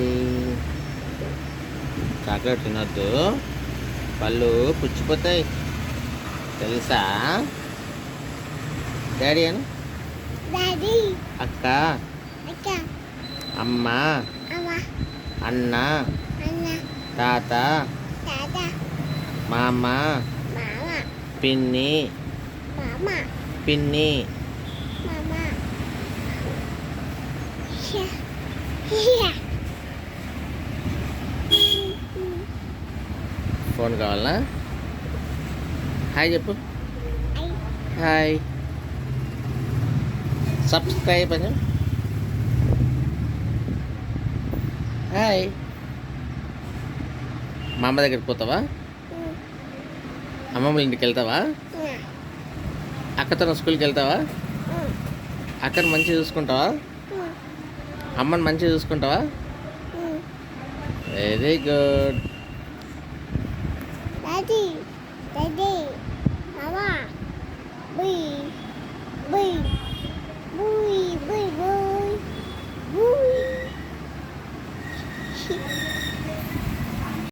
ఏంటిది? చాక్లెట్ తినొద్దు, పళ్ళు పుచ్చిపోతాయి తెలుసా? డాడీ అను. అక్క, అమ్మ, అన్న, తాత, మామ, పిన్ని, పిన్ని. ఫోన్ కావాలా? హాయ్ చెప్పు. హాయ్. సబ్స్క్రైబ్ అని. హాయ్. మా అమ్మ దగ్గరికి పోతావా? అమ్మమ్మ ఇంటికి వెళ్తావా? అక్కతో స్కూల్కి వెళ్తావా? అక్కని మంచిగా చూసుకుంటావా? అమ్మని మంచిగా చూసుకుంటావా? Very good.